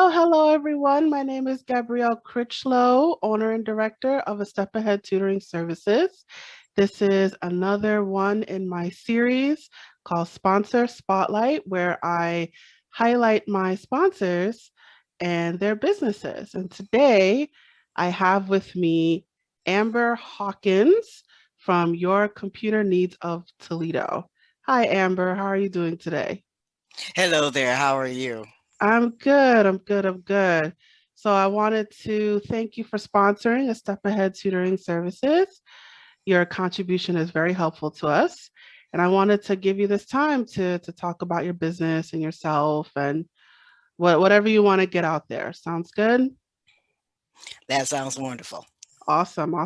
Hello, everyone. My name is Gabrielle Crichlow, owner and director of A Step Ahead Tutoring Services. This is another one in my series called Sponsor Spotlight, where I highlight my sponsors and their businesses. And today I have with me Amber Hawkins from Your Computer Needs of Toledo. Hi, Amber. How are you doing today? Hello there, how are you? I'm good. So I wanted to thank you for sponsoring A Step Ahead Tutoring Services. Your contribution is very helpful to us. And I wanted to give you this time to talk about your business and yourself and whatever you want to get out there. Sounds good? That sounds wonderful. Awesome. All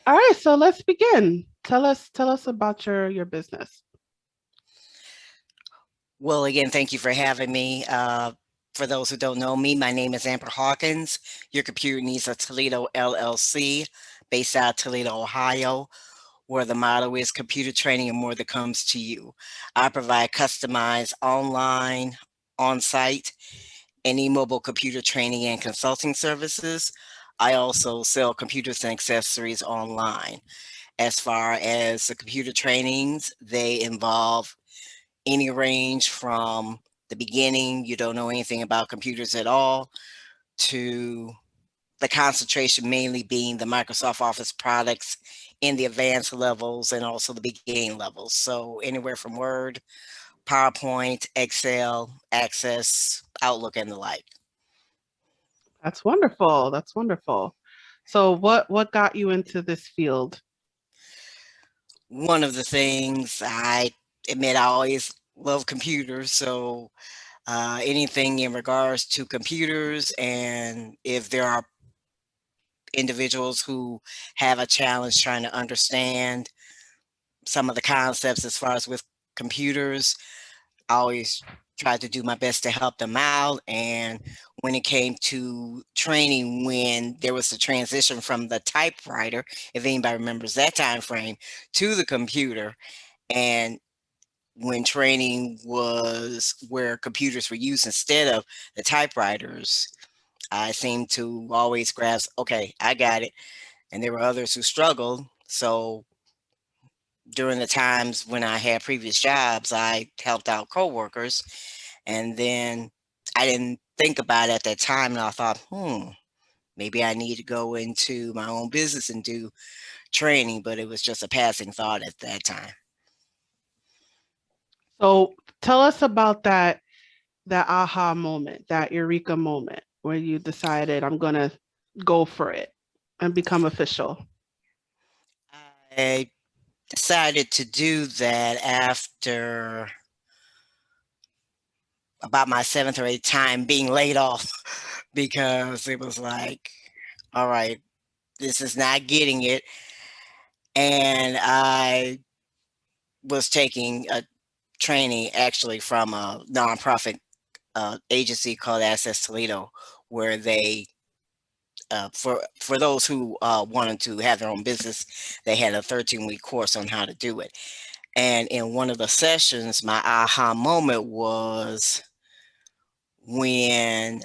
right, so let's begin. Tell us about your business. Well, again, thank you for having me. For those who don't know me, my name is Amber Hawkins. Your computer needs a Toledo LLC based out of Toledo, Ohio, where the motto is computer training and more that comes to you. I provide customized online, on-site, any mobile computer training and consulting services. I also sell computers and accessories online. As far as the computer trainings, they involve any range from the beginning, you don't know anything about computers at all, to the concentration mainly being the Microsoft Office products in the advanced levels and also the beginning levels. So anywhere from Word, PowerPoint, Excel, Access, Outlook, and the like. That's wonderful. So what got you into this field? One of the things I admit I always love computers, so anything in regards to computers, and if there are individuals who have a challenge trying to understand some of the concepts as far as with computers, I always try to do my best to help them out. And when it came to training, when there was the transition from the typewriter, if anybody remembers that time frame, to the computer, and when training was where computers were used instead of the typewriters, I seemed to always grasp, okay, I got it. And there were others who struggled. So during the times when I had previous jobs, I helped out coworkers. And then I didn't think about it at that time. And I thought, maybe I need to go into my own business and do training. But it was just a passing thought at that time. So tell us about that aha moment, that eureka moment where you decided I'm gonna go for it and become official. I decided to do that after about my seventh or eighth time being laid off because it was like, all right, this is not getting it. And I was taking a training actually from a nonprofit agency called Access Toledo, where they for those who wanted to have their own business, they had a 13-week course on how to do it. And in one of the sessions, my aha moment was when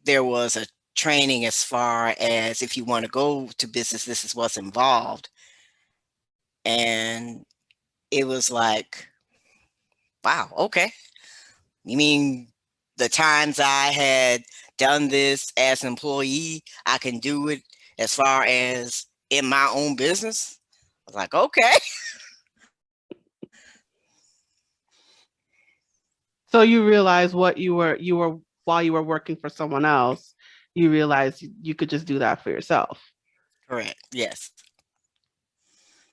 there was a training as far as if you want to go to business, this is what's involved. And it was like, wow, okay. You mean the times I had done this as an employee, I can do it as far as in my own business? I was like, okay. So you realize what you were while you were working for someone else, you realized you could just do that for yourself. Correct. Yes.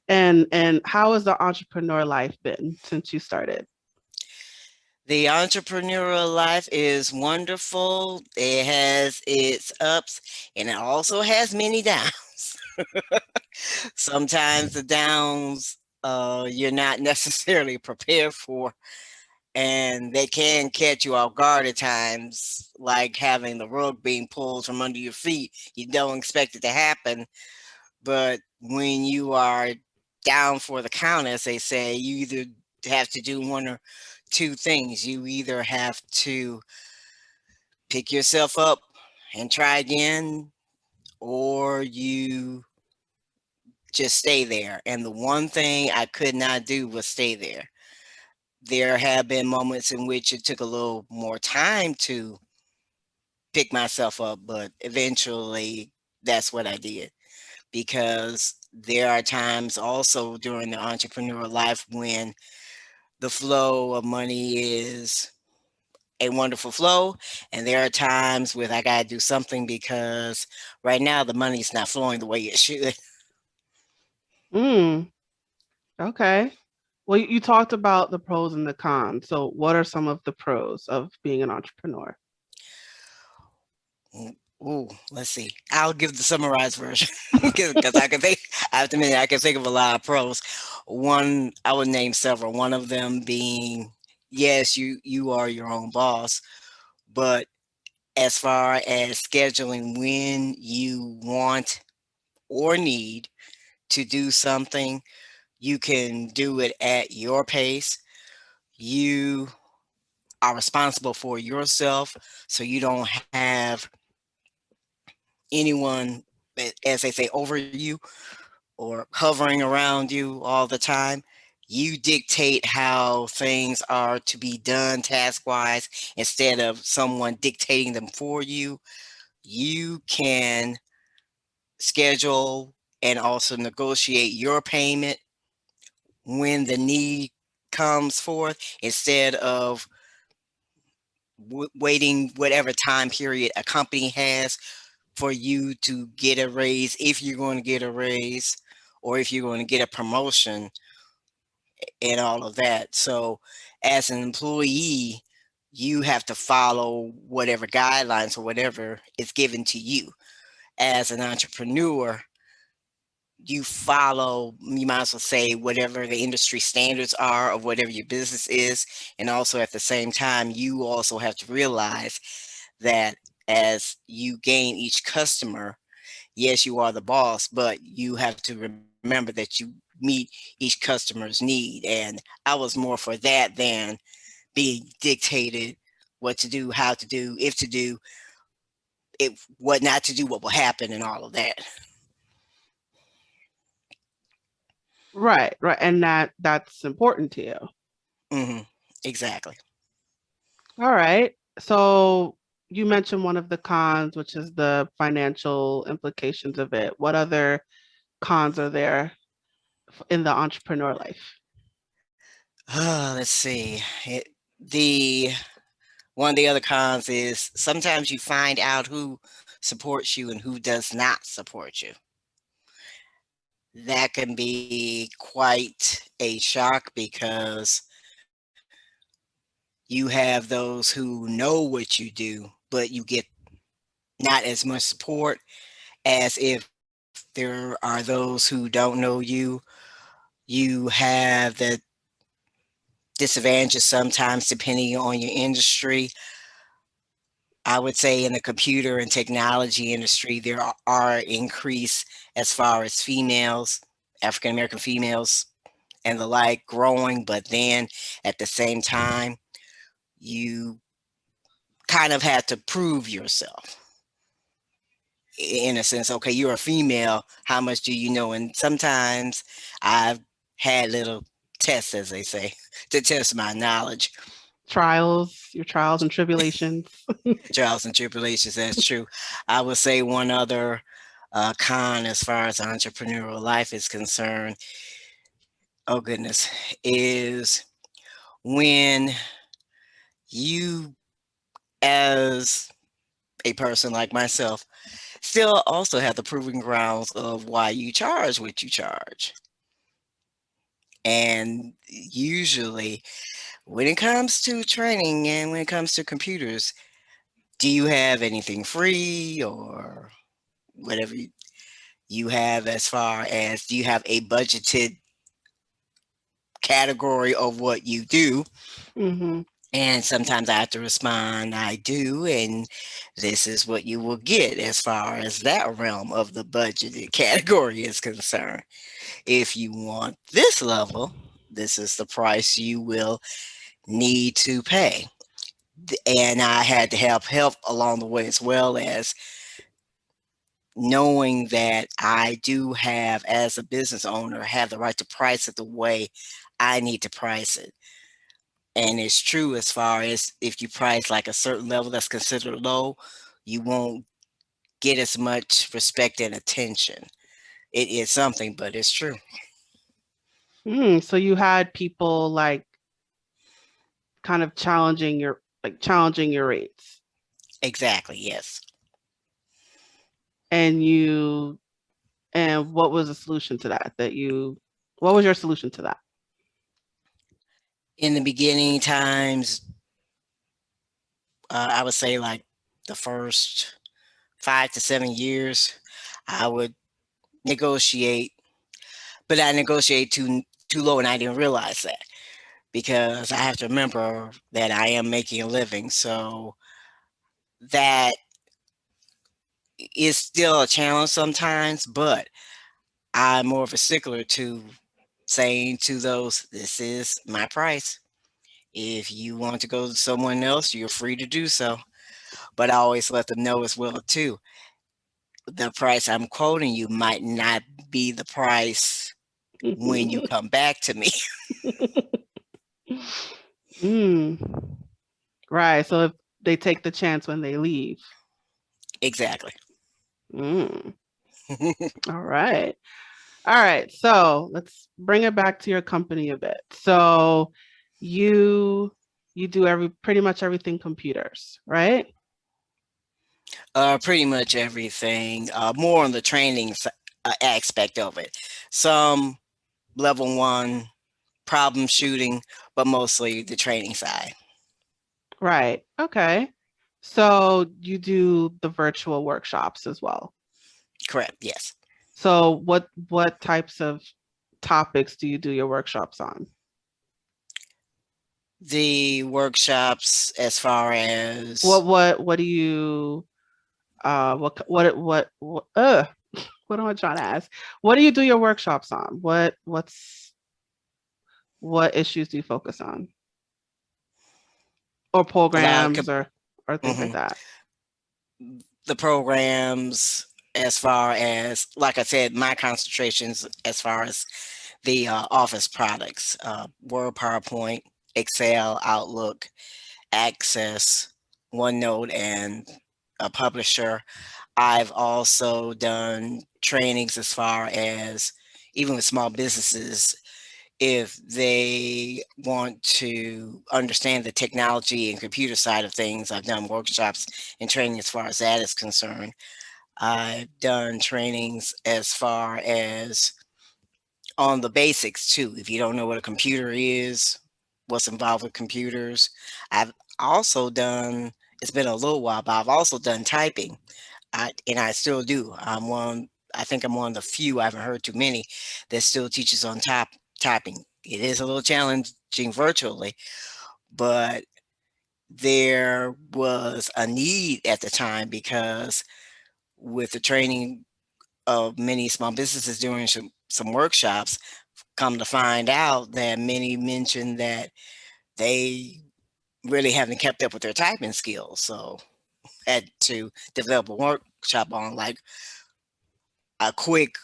And how has the entrepreneur life been since you started? The entrepreneurial life is wonderful. It has its ups and it also has many downs. Sometimes the downs you're not necessarily prepared for, and they can catch you off guard at times, like having the rug being pulled from under your feet. You don't expect it to happen, but when you are down for the count, as they say, you either have to do one or two things. You either have to pick yourself up and try again, or you just stay there. And the one thing I could not do was stay there. There have been moments in which it took a little more time to pick myself up, but eventually that's what I did, because there are times also during the entrepreneurial life when the flow of money is a wonderful flow, and there are times where I got to do something because right now the money's not flowing the way it should. Mm, okay. Well, you talked about the pros and the cons. So, what are some of the pros of being an entrepreneur? Ooh, let's see. I'll give the summarized version because I can think. I have to admit, I can think of a lot of pros. One, I would name several. One of them being, yes, you are your own boss, but as far as scheduling when you want or need to do something, you can do it at your pace. You are responsible for yourself, so you don't have anyone, as they say, over you or hovering around you all the time. You dictate how things are to be done task wise instead of someone dictating them for you. You can schedule and also negotiate your payment when the need comes forth instead of waiting whatever time period a company has for you to get a raise, if you're going to get a raise or if you're going to get a promotion and all of that. So as an employee, you have to follow whatever guidelines or whatever is given to you. As an entrepreneur, you follow, you might as well say, whatever the industry standards are of whatever your business is. And also at the same time, you also have to realize that as you gain each customer, yes, you are the boss, but you have to remember that you meet each customer's need. And I was more for that than being dictated what to do, how to do, if to do it, what not to do, what will happen, and all of that. Right, right. And that's important to you. Hmm. Exactly. All right. So, you mentioned one of the cons, which is the financial implications of it. What other cons are there in the entrepreneur life? Let's see. The one of the other cons is sometimes you find out who supports you and who does not support you. That can be quite a shock because you have those who know what you do, but you get not as much support as if there are those who don't know you. You have the disadvantages sometimes depending on your industry. I would say in the computer and technology industry, there are increase as far as females, African American females, and the like growing, but then at the same time, you kind of had to prove yourself in a sense. Okay, you're a female, how much do you know? And sometimes I've had little tests, as they say, to test my knowledge. Your trials and tribulations. Trials and tribulations, that's true. I would say one other con as far as entrepreneurial life is concerned, oh goodness, is when you, as a person like myself, still also have the proving grounds of why you charge what you charge. And usually When it comes to training and when it comes to computers, do you have anything free or whatever you have as far as do you have a budgeted category of what you do? Mm-hmm. And sometimes I have to respond, I do, and this is what you will get as far as that realm of the budgeted category is concerned. If you want this level, this is the price you will need to pay. And I had to have help along the way as well as knowing that I do have, as a business owner, have the right to price it the way I need to price it. And it's true as far as if you price like a certain level that's considered low, you won't get as much respect and attention. It is something, but it's true. So you had people like kind of challenging your rates, Exactly, yes. and what was the solution to that? What was your solution to that? In the beginning times, I would say like the first 5 to 7 years, I would negotiate, but I negotiate too low, and I didn't realize that because I have to remember that I am making a living. So that is still a challenge sometimes, but I'm more of a stickler to saying to those, this is my price. If you want to go to someone else, you're free to do so. But I always let them know as well too. The price I'm quoting you might not be the price when you come back to me. Mm, right. So if they take the chance when they leave. Exactly. Mm, all right. All right. So let's bring it back to your company a bit. So you you do pretty much everything computers, right? Pretty much everything. More on the training aspect of it. Some level one problem shooting, but mostly the training side. Right. Okay. So you do the virtual workshops as well. Correct. Yes. So what types of topics do you do your workshops on? The workshops, as far What as what what do you what am I trying to ask? What do you do your workshops on? What issues do you focus on? Or a lot of programs or things like mhm. that? The programs, as far as, like I said, my concentrations as far as the office products, Word, PowerPoint, Excel, Outlook, Access, OneNote, and a publisher. I've also done trainings as far as even with small businesses, if they want to understand the technology and computer side of things. I've done workshops and training as far as that is concerned. I've done trainings as far as on the basics too. If you don't know what a computer is, what's involved with computers. I've also done, it's been a little while, but I've also done typing. And I still do. I think I'm one of the few, I haven't heard too many, that still teaches on typing. It is a little challenging virtually, but there was a need at the time because with the training of many small businesses doing some workshops, come to find out that many mentioned that they really haven't kept up with their typing skills. So had to develop a workshop on like a quick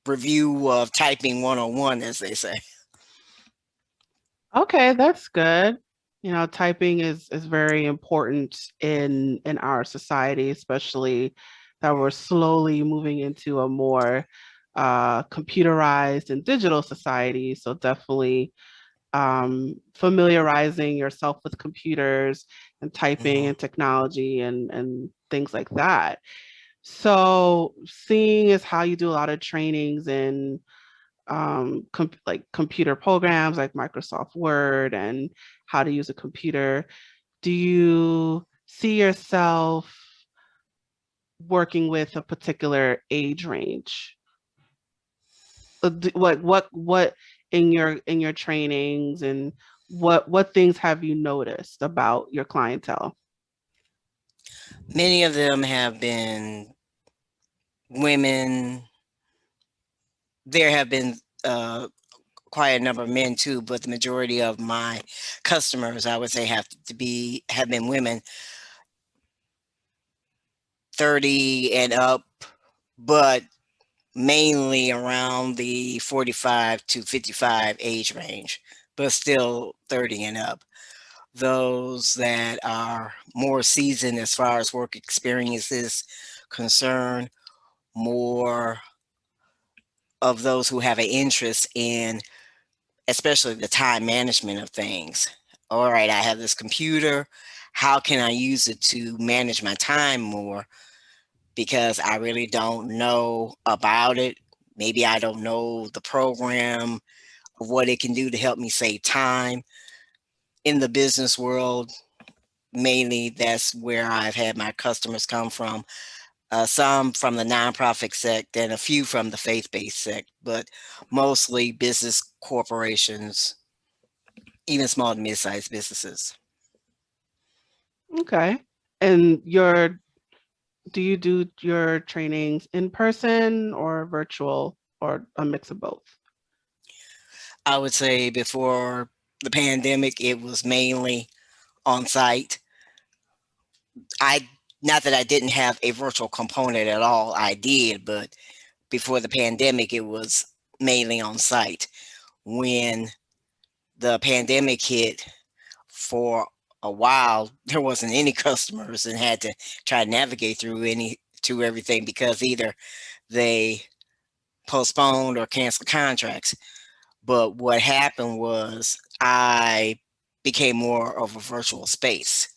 review of typing 101, as they say. Okay, that's good. You know, typing is very important in our society, especially that we're slowly moving into a more computerized and digital society. So definitely familiarizing yourself with computers and typing Mhm. and technology and things like that. So seeing as how you do a lot of trainings in like computer programs like Microsoft Word and how to use a computer. Do you see yourself working with a particular age range? What in your trainings, and what things have you noticed about your clientele? Many of them have been women. There have been quite a number of men too, but the majority of my customers, I would say, have been women, 30 and up, but mainly around the 45 to 55 age range, but still 30 and up. Those that are more seasoned as far as work experience is concerned, more of those who have an interest in especially the time management of things. All right, I have this computer. How can I use it to manage my time more? Because I really don't know about it. Maybe I don't know the program of what it can do to help me save time. In the business world, mainly that's where I've had my customers come from. Some from the nonprofit sector and a few from the faith-based sector, but mostly business corporations, even small to mid-sized businesses. Okay. And do you do your trainings in person or virtual or a mix of both? I would say before the pandemic, it was mainly on site. I Not that I didn't have a virtual component at all, I did, but before the pandemic, it was mainly on site. When the pandemic hit, for a while, there wasn't any customers and had to try to navigate through everything because either they postponed or canceled contracts. But what happened was I became more of a virtual space.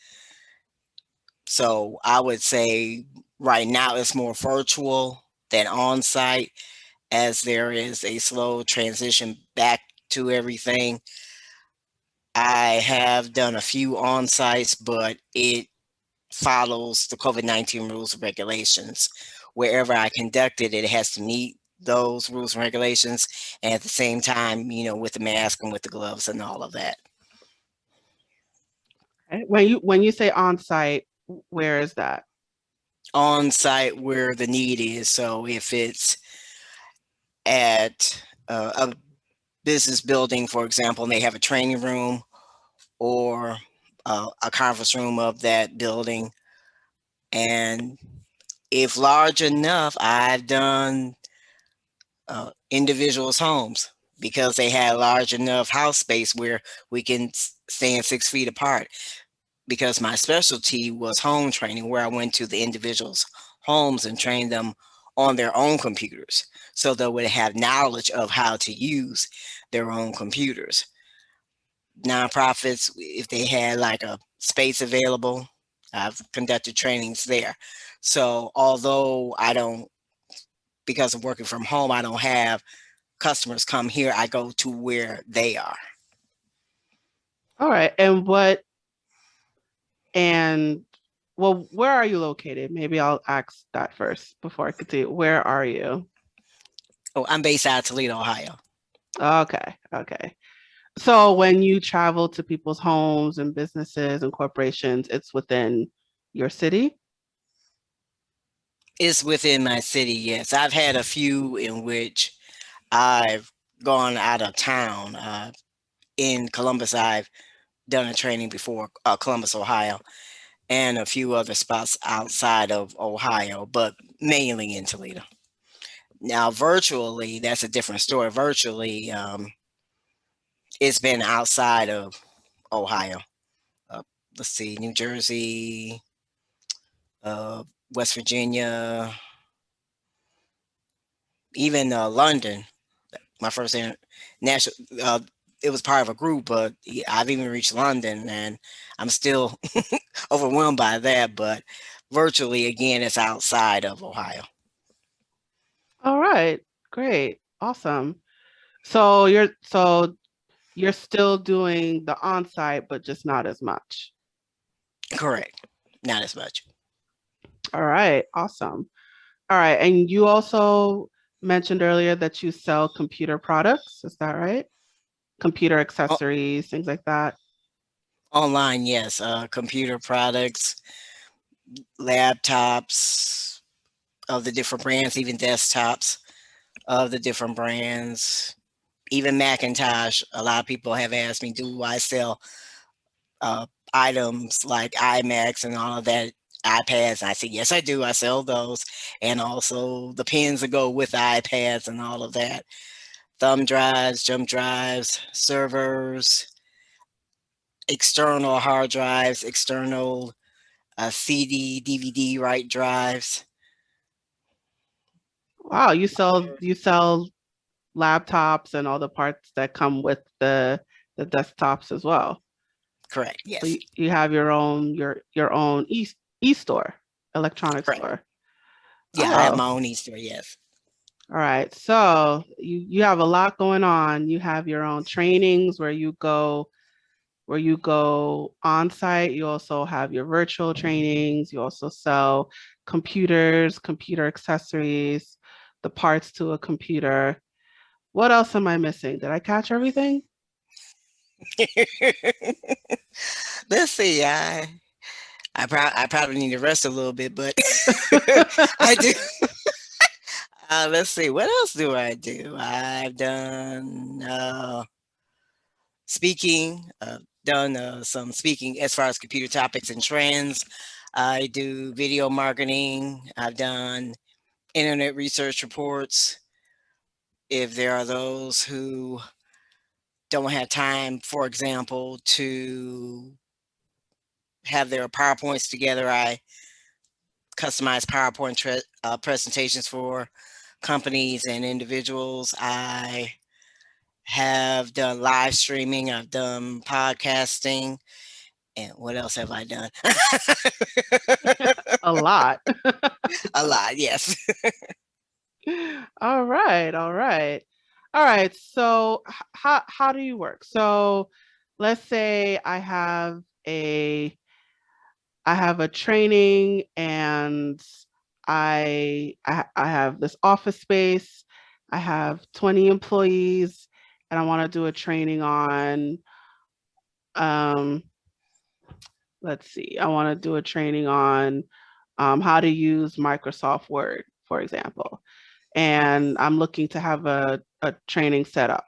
So I would say right now it's more virtual than on site, as there is a slow transition back to everything. I have done a few on sites, but it follows the COVID-19 rules and regulations. Wherever I conduct it, it has to meet those rules and regulations, and at the same time, with the mask and with the gloves and all of that. Okay. When you say on site, where is that? On site where the need is. So if it's at a business building, for example, and they have a training room or a conference room of that building, and if large enough, I've done individuals' homes because they had large enough house space where we can stand 6 feet apart. Because my specialty was home training, where I went to the individuals' homes and trained them on their own computers so they would have knowledge of how to use their own computers. Nonprofits, if they had like a space available, I've conducted trainings there. So although I don't, because of working from home, I don't have customers come here, I go to where they are. All right. And well, where are you located? Maybe I'll ask that first before I continue. Where are you? Oh, I'm based out of Toledo, Ohio. Okay. Okay. So when you travel to people's homes and businesses and corporations, it's within your city? It's within my city, yes. I've had a few in which I've gone out of town. In Columbus, I've done a training before, Columbus, Ohio, and a few other spots outside of Ohio, but mainly in Toledo. Now, virtually, that's a different story. Virtually, it's been outside of Ohio. Uh, let's see, New Jersey, uh, West Virginia, even London. My first national, it was part of a group, but yeah, I've even reached London, and I'm still overwhelmed by that. But virtually, again, it's outside of Ohio. All right. Great. Awesome. So you're still doing the on-site, but just not as much. Correct. Not as much. All right, awesome. All right, and you also mentioned earlier that you sell computer products, is that right? Computer accessories, things like that. Online, yes. Computer products, laptops of the different brands, even desktops of the different brands, even Macintosh. A lot of people have asked me, do I sell uh, items like iMacs and all of that, iPads? And I said, yes, I do. I sell those. And also the pens that go with iPads and all of that. Thumb drives, jump drives, servers, external hard drives, external CD, DVD write drives. Wow, you sell laptops and all the parts that come with the desktops as well. Correct. So Yes. you have your own e-store, electronic Correct. store. Yeah, I have Oh, my own Easter. Yes. all right. So you have a lot going on. You have your own trainings where you go on site. You also have your virtual trainings. You also sell computers, computer accessories, the parts to a computer. What else am I missing? Did I catch everything? Let's see. I probably need to rest a little bit, but I do. Let's see. What else do I do? I've done speaking. Done some speaking as far as computer topics and trends. I do video marketing. I've done internet research reports. If there are those who don't have time, for example, to have their PowerPoints together, I customize PowerPoint presentations for companies and individuals. I have done live streaming. I've done podcasting. And what else have I done? A lot. A lot, yes. All right, all right. All right. So how do you work? So let's say I have a training and I have this office space. I have 20 employees and I want to do a training on um let's see. I want to do a training on how to use Microsoft Word, for example. And I'm looking to have a training set up.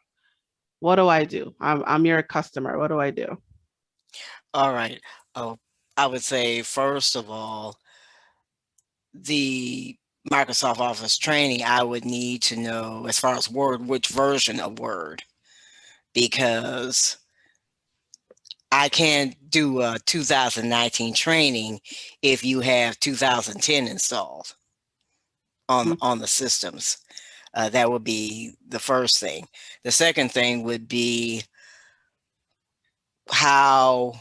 What do I do? I'm your customer. What do I do? All right. Oh, I would say, first of all, the Microsoft Office training, I would need to know, as far as Word, which version of Word, because I can't do a 2019 training if you have 2010 installed Mm. on the systems. That would be the first thing. The second thing would be how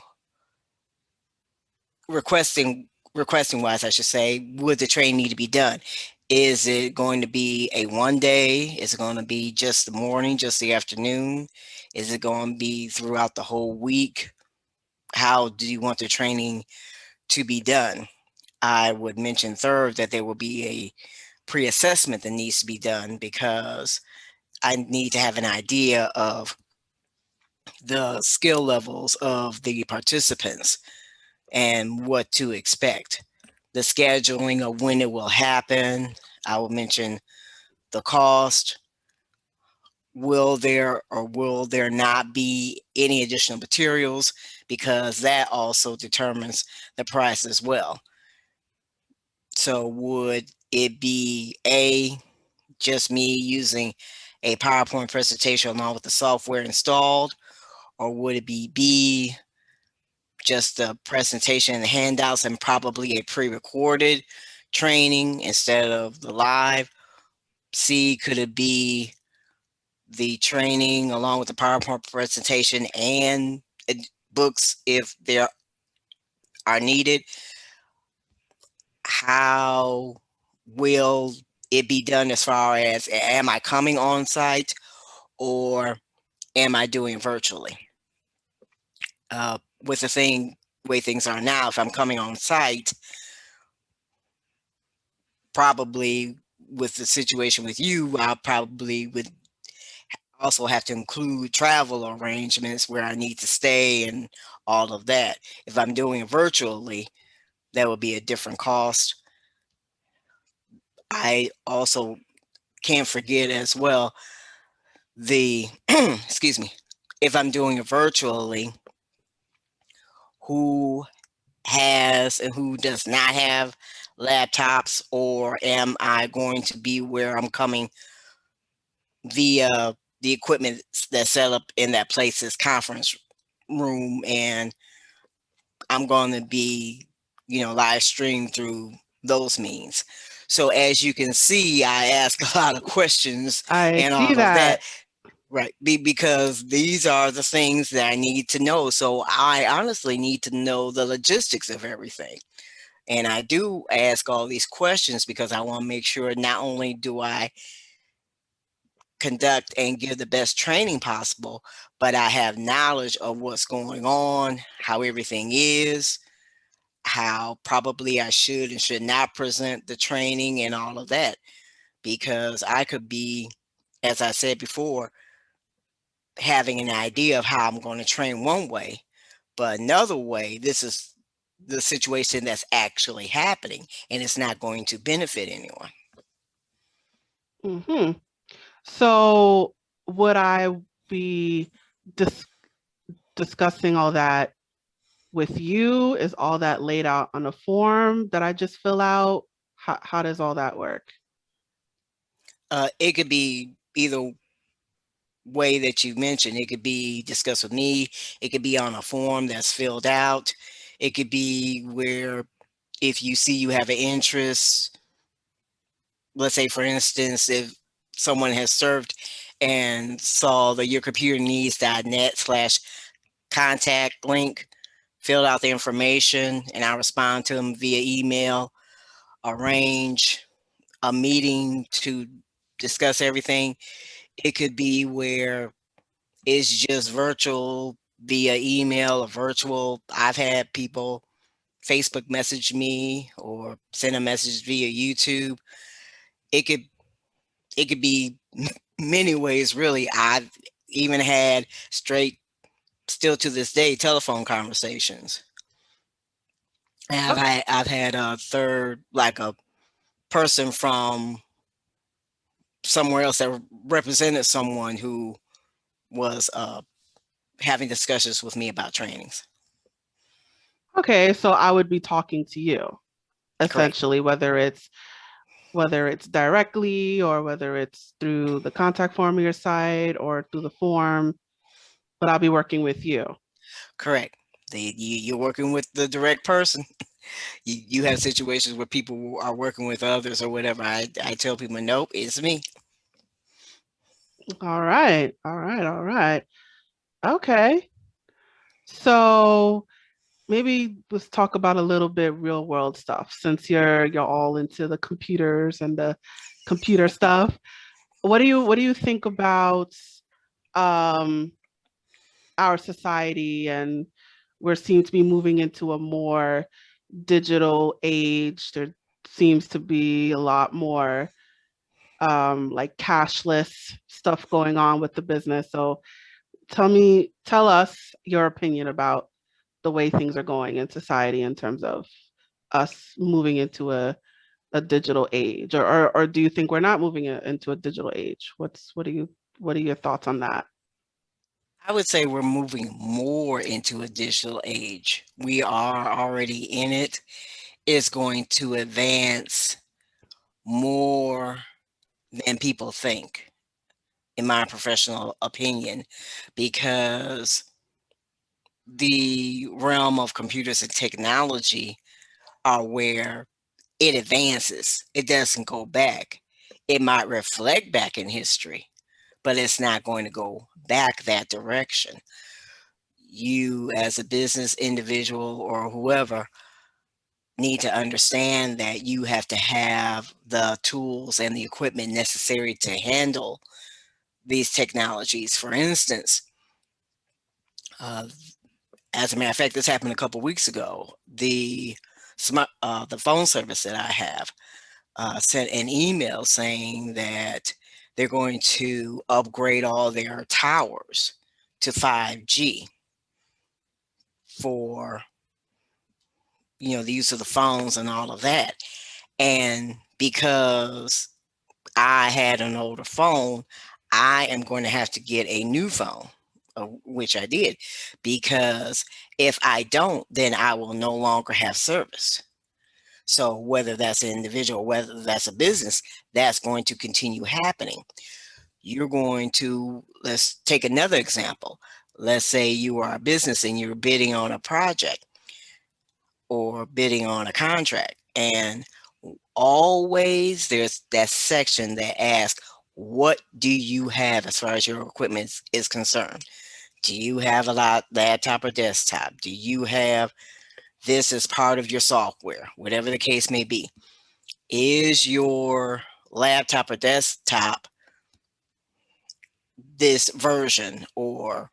requesting wise, I should say, would the training need to be done? Is it going to be a one day? Is it going to be just the morning, just the afternoon? Is it going to be throughout the whole week? How do you want the training to be done? I would mention third that there will be a pre-assessment that needs to be done, because I need to have an idea of the skill levels of the participants and what to expect. The scheduling of when it will happen. I will mention the cost. Will there or will there not be any additional materials? Because that also determines the price as well. So would it be just me using a PowerPoint presentation along with the software installed? Or would it be B, just the presentation and the handouts and probably a pre-recorded training instead of the live? C, could it be the training along with the PowerPoint presentation and books if there are needed? How will it be done, as far as am I coming on site, or am I doing virtually? With way things are now, if I'm coming on site, probably with the situation with you, I probably would also have to include travel arrangements where I need to stay and all of that. If I'm doing it virtually, that would be a different cost. I also can't forget as well the excuse me, if I'm doing it virtually, who has and who does not have laptops, or am I going to be where I'm coming via the equipment that's set up in that place's conference room, and I'm going to be, live streamed through those means. So as you can see, I ask a lot of questions I and see all of that. that. Right. Because these are the things that I need to know. So I honestly need to know the logistics of everything. And I do ask all these questions because I want to make sure not only do I conduct and give the best training possible, but I have knowledge of what's going on, how everything is, how probably I should and should not present the training and all of that. Because I could be, as I said before, having an idea of how I'm going to train one way, but another way, this is the situation that's actually happening and it's not going to benefit anyone. Hmm. So would I be dis discussing all that with you? Is all that laid out on a form that I just fill out? How does all that work? It could be either way that you mentioned. It could be discussed with me. It could be on a form that's filled out. It could be where if you see you have an interest, let's say for instance, if someone has served and saw the yourcomputerneeds.net/contact link, filled out the information, and I respond to them via email, arrange a meeting to discuss everything. It could be where it's just virtual via email or virtual. I've had people Facebook message me or send a message via YouTube. It could it could be many ways really. I've even had straight, still to this day, telephone conversations. And I've had a third, like a person from somewhere else that represented someone who was having discussions with me about trainings. Okay, so I would be talking to you Correct. essentially, whether it's directly or whether it's through the contact form of your site or through the form, but I'll be working with you. Correct. You're working with the direct person. You have situations where people are working with others or whatever. I tell people, nope, it's me. All right, all right, all right. Okay. So maybe let's talk about a little bit real world stuff since you're all into the computers and the computer stuff. What do you think about um our society, and we're seem to be moving into a more digital age. There seems to be a lot more like cashless stuff going on with the business. So tell us your opinion about the way things are going in society in terms of us moving into a digital age, or do you think we're not moving into a digital age? What are your thoughts on that? I would say we're moving more into a digital age. We are already in it. It's going to advance more than people think, in my professional opinion, because the realm of computers and technology are where it advances. It doesn't go back. It might reflect back in history, but it's not going to go back that direction. You, as a business individual or whoever, need to understand that you have to have the tools and the equipment necessary to handle these technologies. For instance, uh, as a matter of fact, this happened a couple weeks ago. The phone service that I have sent an email saying that they're going to upgrade all their towers to 5G for the use of the phones and all of that. And because I had an older phone, I am going to have to get a new phone, which I did, because if I don't, then I will no longer have service. So whether that's an individual, whether that's a business, that's going to continue happening. You're going to, let's take another example. Let's say you are a business and you're bidding on a project or bidding on a contract, and always there's that section that asks, what do you have as far as your equipment is concerned? Do you have a laptop or desktop? Do you have this as part of your software? Whatever the case may be. Is your laptop or desktop this version or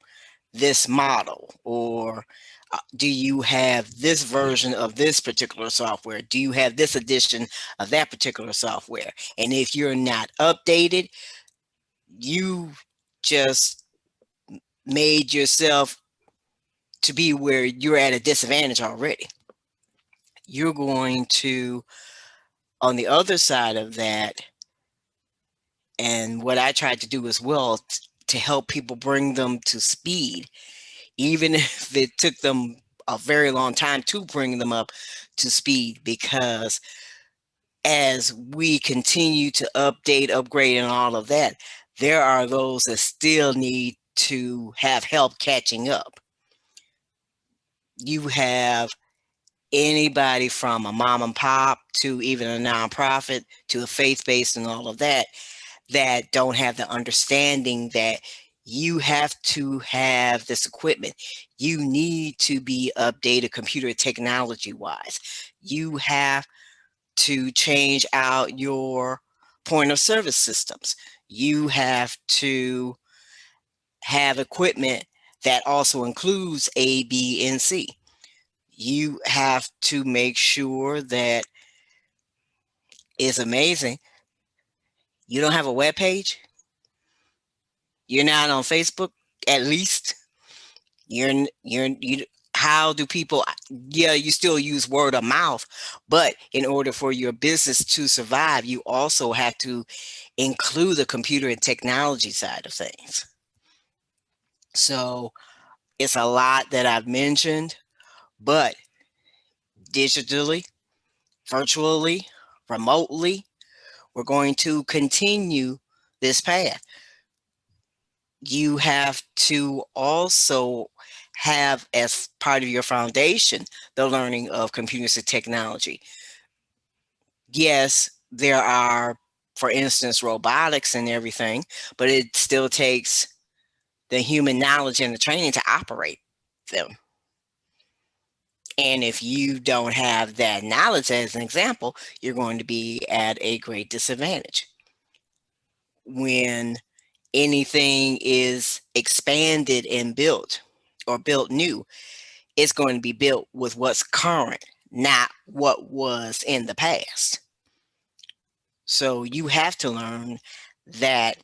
this model? Or do you have this version of this particular software? Do you have this edition of that particular software? And if you're not updated, you just made yourself to be where you're at a disadvantage already. You're going to, on the other side of that, and what I tried to do as well, to help people bring them to speed, even if it took them a very long time to bring them up to speed, because as we continue to update, upgrade, and all of that, there are those that still need to have help catching up. You have anybody from a mom and pop to even a nonprofit to a faith-based and all of that, that don't have the understanding that you have to have this equipment. You need to be updated computer technology wise. You have to change out your point of service systems. You have to have equipment that also includes A, B, and C. You have to make sure that it's amazing. You don't have a web page. You're not on Facebook, at least. You how do people, yeah, you still use word of mouth, but in order for your business to survive, you also have to include the computer and technology side of things. So it's a lot that I've mentioned, but digitally, virtually, remotely, we're going to continue this path. You have to also have, as part of your foundation, the learning of computers and technology. Yes, there are, for instance, robotics and everything, but it still takes the human knowledge and the training to operate them. And if you don't have that knowledge, as an example, you're going to be at a great disadvantage. When anything is expanded and built or built new, it's going to be built with what's current, not what was in the past. So you have to learn that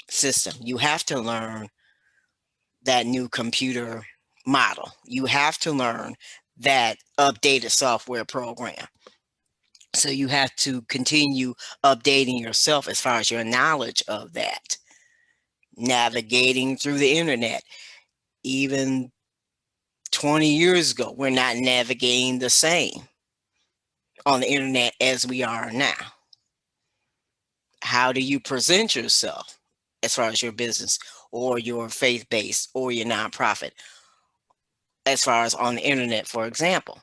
system. You have to learn that new computer model. You have to learn that updated software program. So you have to continue updating yourself as far as your knowledge of that. Navigating through the internet. Even 20 years ago, we're not navigating the same on the internet as we are now. How do you present yourself as far as your business or your faith-based or your nonprofit, as far as on the internet, for example?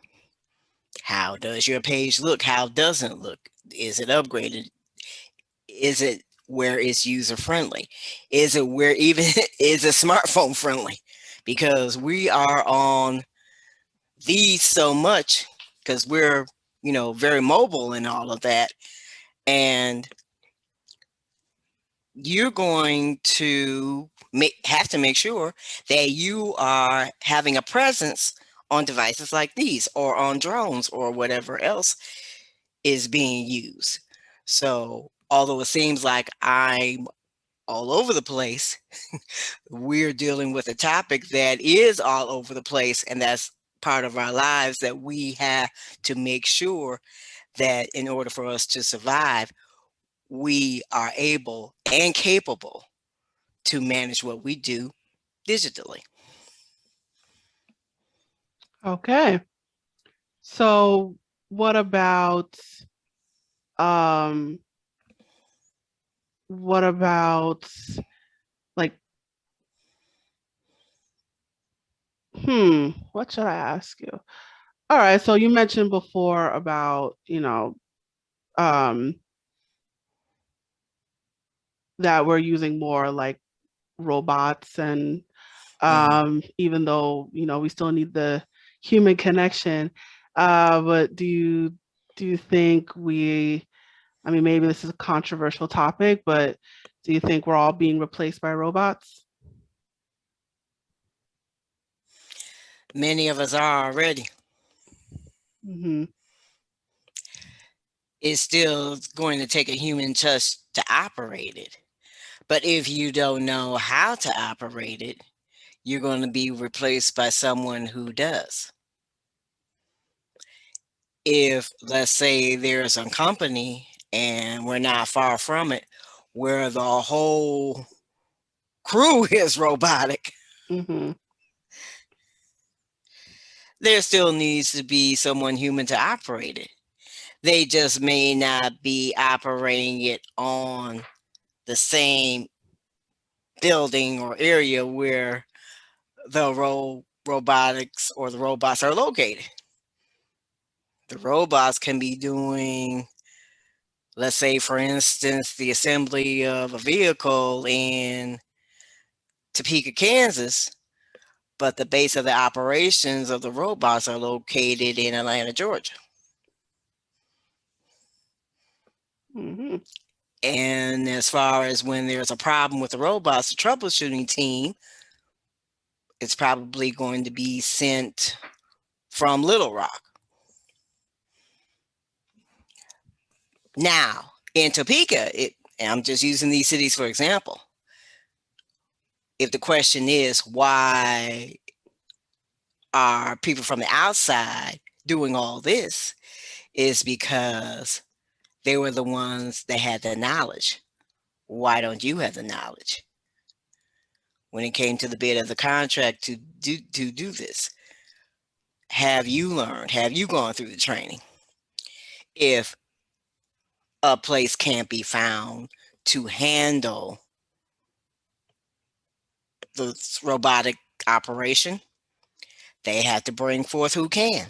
How does your page look? How doesn't it look? Is it upgraded? Is it where it's user friendly? Is it where even is it smartphone friendly? Because we are on these so much because we're, very mobile and all of that. And you're going to have to make sure that you are having a presence on devices like these or on drones or whatever else is being used. So although it seems like I'm all over the place, we're dealing with a topic that is all over the place, and that's part of our lives that we have to make sure that in order for us to survive, we are able and capable to manage what we do digitally. Okay. So what about um what about like what should I ask you? All right, so you mentioned before about, um that we're using more like robots and Mhm. even though, we still need the human connection. But do you think I mean, maybe this is a controversial topic, but do you think we're all being replaced by robots? Many of us are already. Mm-hmm. It's still going to take a human touch to operate it. But if you don't know how to operate it, you're going to be replaced by someone who does. If, let's say, there's a company and we're not far from it, where the whole crew is robotic, Mm-hmm. there still needs to be someone human to operate it. They just may not be operating it on the same building or area where the robotics or the robots are located. The robots can be doing, let's say, for instance, the assembly of a vehicle in Topeka, Kansas, but the base of the operations of the robots are located in Atlanta, Georgia. Mm-hmm. And as far as when there's a problem with the robots, the troubleshooting team is probably going to be sent from Little Rock. Now, in Topeka, and I'm just using these cities for example, if the question is why are people from the outside doing all this, is because they were the ones that had the knowledge. Why don't you have the knowledge? When it came to the bid of the contract to do this, have you learned? Have you gone through the training? If a place can't be found to handle the robotic operation, they have to bring forth who can.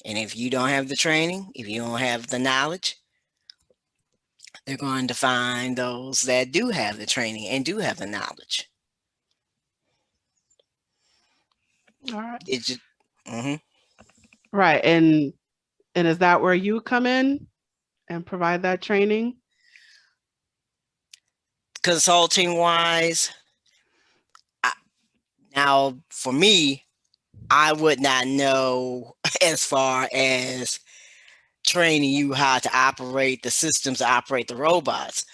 And if you don't have the training, if you don't have the knowledge, they're going to find those that do have the training and do have the knowledge. All right. It just, hmm Right. And is that where you come in and provide that training? consulting wise, I, now for me, I would not know as far as training you how to operate the systems to operate the robots.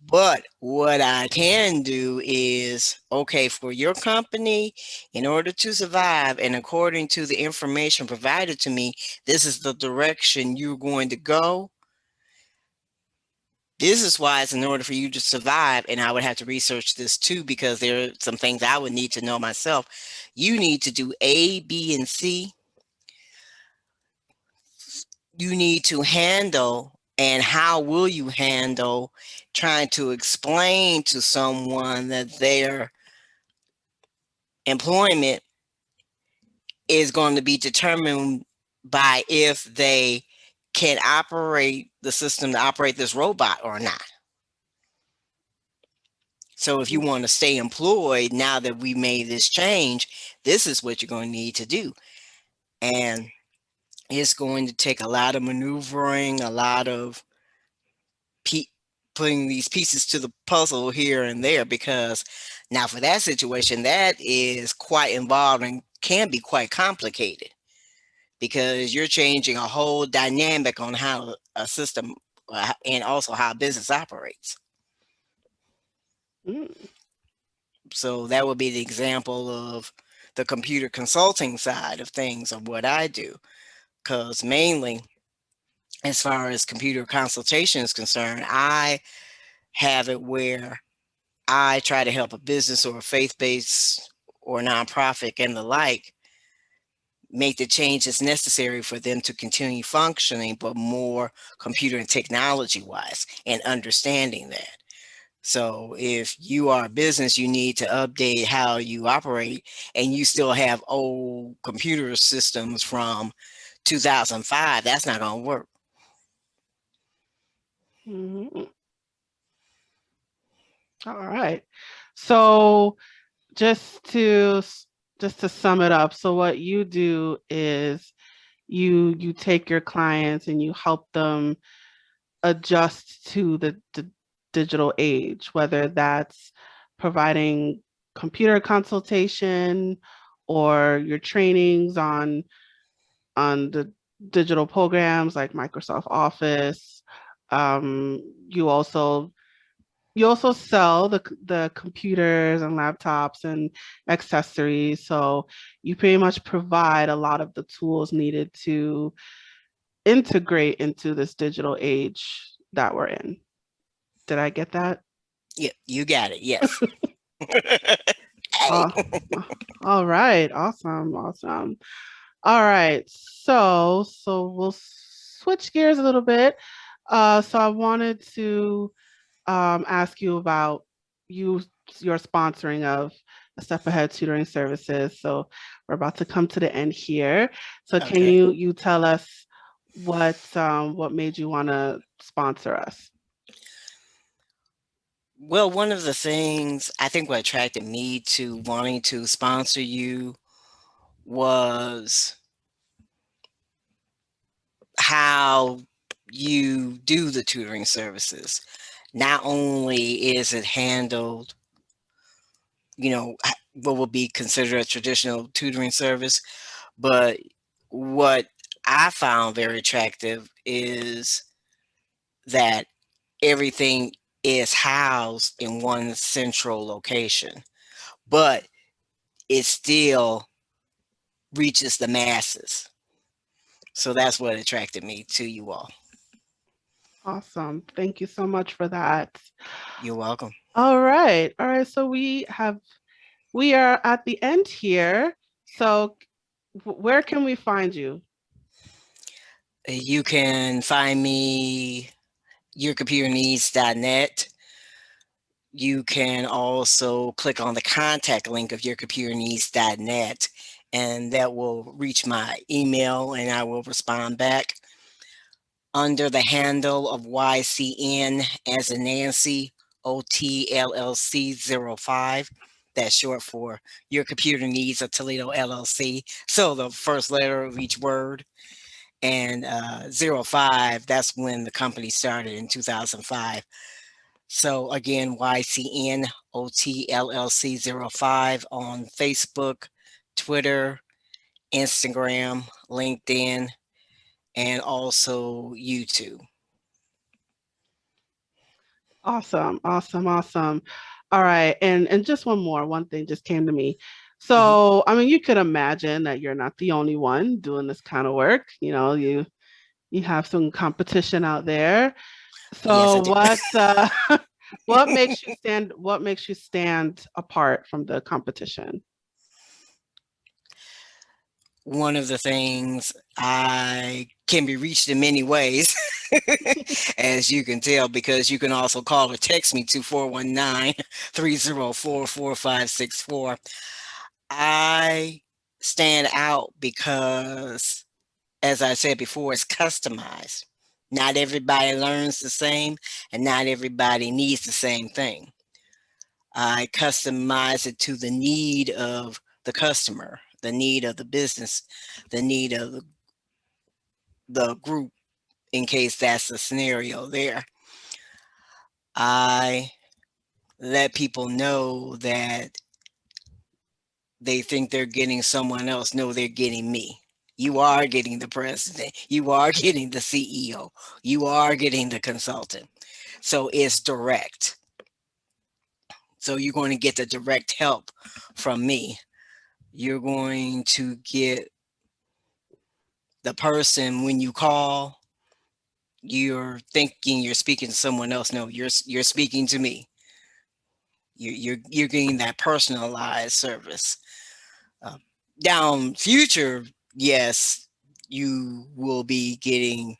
But what I can do is, okay, for your company, in order to survive, and according to the information provided to me, this is the direction you're going to go. This is why it's in order for you to survive, and I would have to research this too, because there are some things I would need to know myself. You need to do A, B, and C. You need to handle, and how will you handle trying to explain to someone that their employment is going to be determined by if they can operate the system to operate this robot or not. So if you want to stay employed, now that we made this change, this is what you're going to need to do. And it's going to take a lot of maneuvering, a lot of putting these pieces to the puzzle here and there, because now for that situation, that is quite involved and can be quite complicated, because you're changing a whole dynamic on how a system and also how business operates. Mm. So that would be the example of the computer consulting side of things of what I do, because mainly as far as computer consultation is concerned, I have it where I try to help a business or a faith-based or nonprofit and the like make the changes necessary for them to continue functioning, but more computer and technology wise, and understanding that. So if you are a business, you need to update how you operate, and you still have old computer systems from 2005, that's not going to work. Mhm. All right. So just to just to sum it up, so what you do is you take your clients and you help them adjust to the digital age, whether that's providing computer consultation or your trainings on the digital programs like Microsoft Office. Um, you also you also sell the computers and laptops and accessories. So you pretty much provide a lot of the tools needed to integrate into this digital age that we're in. Did I get that? Yeah, you got it. Yes. Hey. Uh, all right. Awesome. Awesome. All right. So we'll switch gears a little bit. So I wanted to ask you about you your sponsoring of a Step Ahead Tutoring Services. So we're about to come to the end here. So can Okay. you tell us what made you want to sponsor us? Well, one of the things I think what attracted me to wanting to sponsor you was how you do the tutoring services. Not only is it handled, what would be considered a traditional tutoring service, but what I found very attractive is that everything is housed in one central location, but it still reaches the masses. So that's what attracted me to you all. Awesome. Thank you so much for that. You're welcome. All right. All right. So we are at the end here. So where can we find you? You can find me yourcomputerneeds.net. You can also click on the contact link of yourcomputerneeds.net, and that will reach my email and I will respond back under the handle of YCN as in Nancy OTLLC 05. That's short for Your Computer Needs of Toledo LLC. So the first letter of each word. And 05, that's when the company started in 2005. So again, YCN OTLLC 05 on Facebook, Twitter, Instagram, LinkedIn, and also YouTube. Awesome. Awesome. Awesome. All right. And just one thing just came to me. Mhm. So, I mean, you could imagine that you're not the only one doing this kind of work. You have some competition out there. Yes, I So do. what makes you stand apart from the competition? One of the things, I can be reached in many ways, as you can tell, because you can also call or text me to 419-304-4564. I stand out because, as I said before, it's customized. Not everybody learns the same, and not everybody needs the same thing. I customize it to the need of the customer, the need of the business, the need of the group, in case that's the scenario there. I let people know that they think they're getting someone else. No, they're getting me. You are getting the president. You are getting the CEO. You are getting the consultant. So it's direct. So you're going to get the direct help from me. You're going to get the person when you call, you're thinking you're speaking to someone else. No, you're speaking to me. You're getting that personalized service. Um, Down future, yes, you will be getting,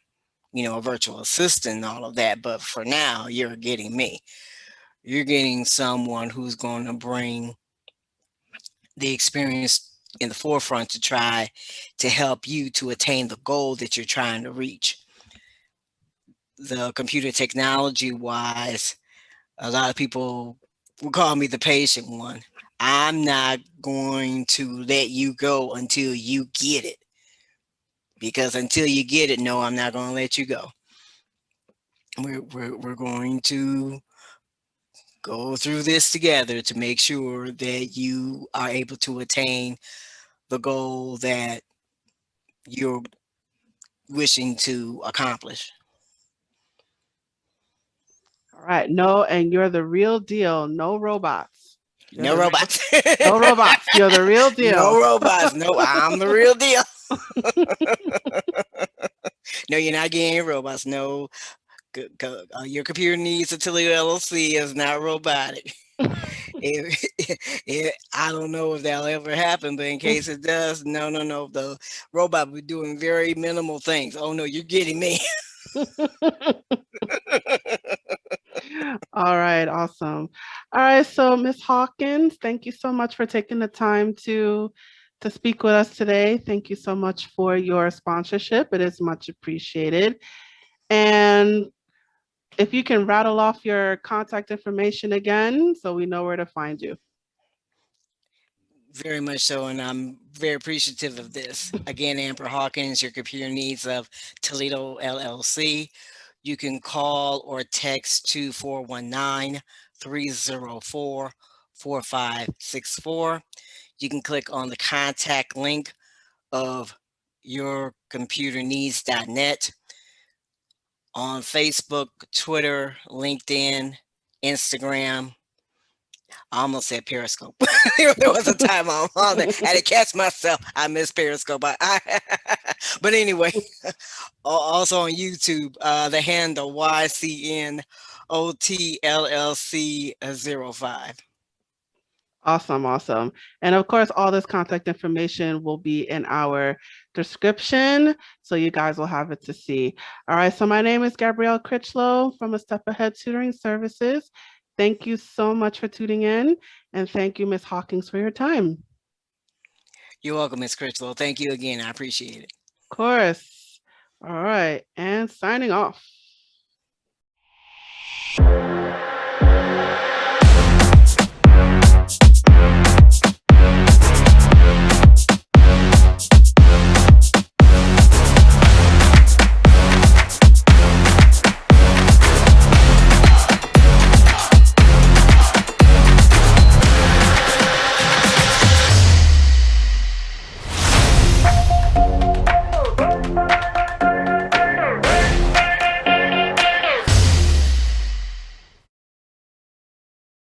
a virtual assistant and all of that. But for now, you're getting me. You're getting someone who's going to bring the experience in the forefront to try to help you to attain the goal that you're trying to reach. The computer technology wise, a lot of people will call me the patient one. I'm not going to let you go until you get it. Because until you get it, no, I'm not going to let you go. We're going to go through this together to make sure that you are able to attain the goal that you're wishing to accomplish. All right. No, and you're the real deal. No robots. You're No the real, robots. no robots. You're the real No deal. robots. No, I'm the real deal. No, you're not getting any robots. No, your computer needs a Toledo LLC is not robotic. I don't know if that'll ever happen, but in case it does, no, no, no. The robot will be doing very minimal things. Oh no, you're getting me. All right, awesome. All right, so Miss Hawkins, thank you so much for taking the time to speak with us today. Thank you so much for your sponsorship. It is much appreciated. And if you can rattle off your contact information again so we know where to find you. Very much so, and I'm very appreciative of this. Again, Amber Hawkins, your computer needs of Toledo LLC. You can call or text to 419-304-4564. You can click on the contact link of yourcomputerneeds.net on Facebook, Twitter, LinkedIn, Instagram. I almost said Periscope. There was a time I'm on there. I had to catch myself. I miss Periscope. But anyway, also on YouTube, the handle YCNOTLLC05. Awesome, awesome. And of course, all this contact information will be in our description, so you guys will have it to see. All right, so my name is Gabrielle Crichlow from A Step Ahead Tutoring Services. Thank you so much for tuning in, and thank you, Ms. Hawkins, for your time. You're welcome, Ms. Crichlow. Thank you again. I appreciate it. Of course. All right, and signing off.